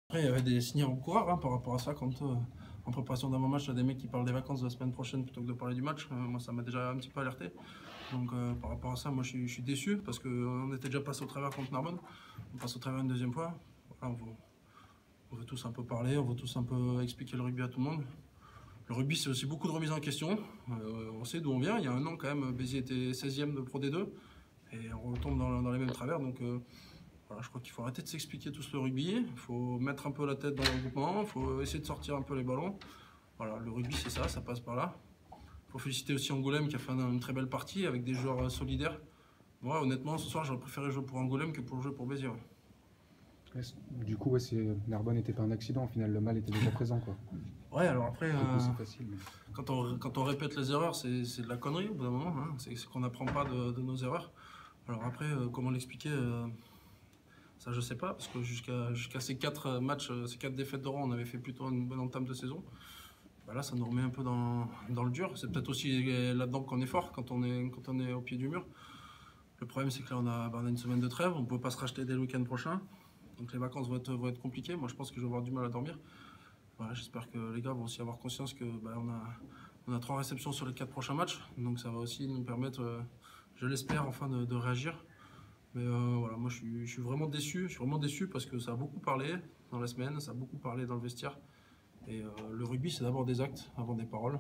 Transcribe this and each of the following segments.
Après, il y avait des signes avant-coureurs par rapport à ça. Quand en préparation d'avant-match, il y a des mecs qui parlent des vacances de la semaine prochaine plutôt que de parler du match. Moi, ça m'a déjà un petit peu alerté. Donc, par rapport à ça, moi, je suis déçu parce qu'on était déjà passé au travers contre Narbonne. On passe au travers une deuxième fois. Voilà, on veut tous un peu parler, on veut tous un peu expliquer le rugby à tout le monde. Le rugby, c'est aussi beaucoup de remises en question. On sait d'où on vient. Il y a un an, quand même, Béziers était 16e de Pro D2. Et on retombe dans les mêmes travers. Donc, voilà, je crois qu'il faut arrêter de s'expliquer tous le rugby. Il faut mettre un peu la tête dans le regroupement. Il faut essayer de sortir un peu les ballons. Voilà, le rugby, c'est ça passe par là. Il faut féliciter aussi Angoulême qui a fait une très belle partie avec des joueurs solidaires. Moi, honnêtement, ce soir, j'aurais préféré jouer pour Angoulême que pour jouer pour Béziers. Ouais, du coup, Narbonne n'était pas un accident, au final, le mal était déjà présent, quoi. Ouais, alors après, c'est facile, mais... quand on répète les erreurs, c'est de la connerie au bout d'un moment. Hein. C'est qu'on n'apprend pas de nos erreurs. Alors après, comment l'expliquer ça, je sais pas, parce que jusqu'à ces 4 matchs, ces 4 défaites de rang, on avait fait plutôt une bonne entame de saison. Bah là, ça nous remet un peu dans le dur. C'est peut-être aussi là-dedans qu'on est fort, quand on est au pied du mur. Le problème, c'est que là, on a une semaine de trêve, on ne peut pas se racheter dès le week-end prochain. Donc les vacances vont être compliquées. Moi, je pense que je vais avoir du mal à dormir. Voilà, j'espère que les gars vont aussi avoir conscience que on a 3 réceptions sur les 4 prochains matchs. Donc ça va aussi nous permettre, je l'espère, enfin de réagir. Mais voilà, moi je suis vraiment déçu. Je suis vraiment déçu parce que ça a beaucoup parlé dans la semaine, ça a beaucoup parlé dans le vestiaire. Et le rugby, c'est d'abord des actes avant des paroles.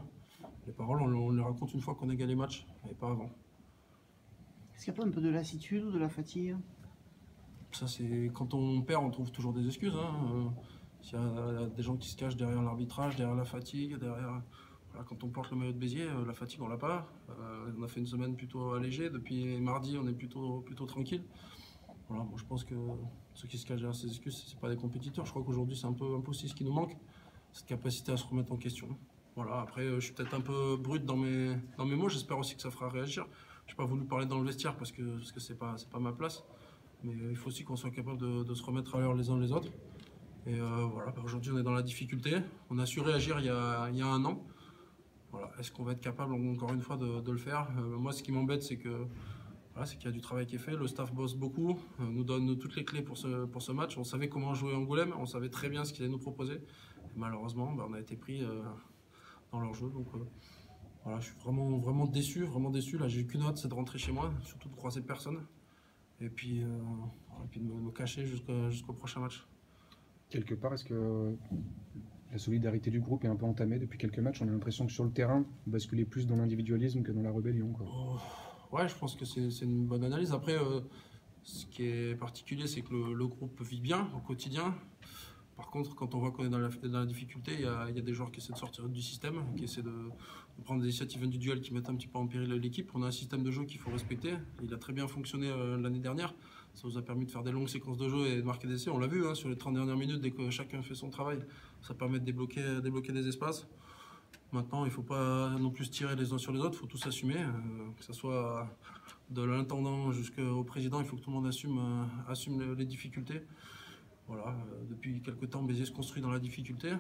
Les paroles, on les raconte une fois qu'on a gagné les matchs et pas avant. Est-ce qu'il n'y a pas un peu de lassitude ou de la fatigue? Ça, c'est quand on perd, on trouve toujours des excuses. Hein. Il y a des gens qui se cachent derrière l'arbitrage, derrière la fatigue, derrière. Voilà, quand on porte le maillot de Béziers, la fatigue, on l'a pas. On a fait une semaine plutôt allégée. Depuis mardi, on est plutôt tranquille. Voilà, moi, je pense que ceux qui se cachent derrière ces excuses, c'est pas des compétiteurs. Je crois qu'aujourd'hui, c'est un peu aussi ce qui nous manque, cette capacité à se remettre en question. Voilà, après, je suis peut-être un peu brut dans mes mots. J'espère aussi que ça fera réagir. Je n'ai pas voulu parler dans le vestiaire parce que c'est pas ma place. Mais il faut aussi qu'on soit capable de se remettre à l'heure les uns les autres. Et voilà, aujourd'hui, on est dans la difficulté. On a su réagir il y a un an. Voilà. Est-ce qu'on va être capable, encore une fois, de le faire? Moi, ce qui m'embête, c'est que voilà, c'est qu'il y a du travail qui est fait. Le staff bosse beaucoup, nous donne toutes les clés pour ce match. On savait comment jouer Angoulême, on savait très bien ce qu'ils allaient nous proposer. Et malheureusement, on a été pris dans leur jeu. Donc voilà, je suis vraiment déçu, vraiment déçu. Là, j'ai qu'une hâte, c'est de rentrer chez moi, surtout de croiser personne. Et puis de me cacher jusqu'au prochain match. Quelque part, est-ce que la solidarité du groupe est un peu entamée depuis quelques matchs? On a l'impression que sur le terrain, on basculait plus dans l'individualisme que dans la rébellion, quoi. Ouais, je pense que c'est une bonne analyse. Après, ce qui est particulier, c'est que le groupe vit bien au quotidien. Par contre, quand on voit qu'on est dans la difficulté, il y a des joueurs qui essaient de sortir du système, qui essaient de prendre des initiatives individuelles qui mettent un petit peu en péril l'équipe. On a un système de jeu qu'il faut respecter. Il a très bien fonctionné l'année dernière. Ça nous a permis de faire des longues séquences de jeu et de marquer des essais. On l'a vu sur les 30 dernières minutes, dès que chacun fait son travail, ça permet de débloquer des espaces. Maintenant, il ne faut pas non plus se tirer les uns sur les autres, il faut tous assumer, que ce soit de l'intendant jusqu'au président, il faut que tout le monde assume les difficultés. Voilà, depuis quelques temps, Béziers se construit dans la difficulté.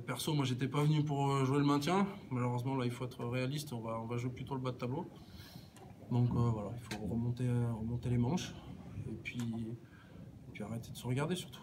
Perso, moi, j'étais pas venu pour jouer le maintien. Malheureusement, là, il faut être réaliste. On va jouer plutôt le bas de tableau. Donc voilà, il faut remonter les manches et puis arrêter de se regarder surtout.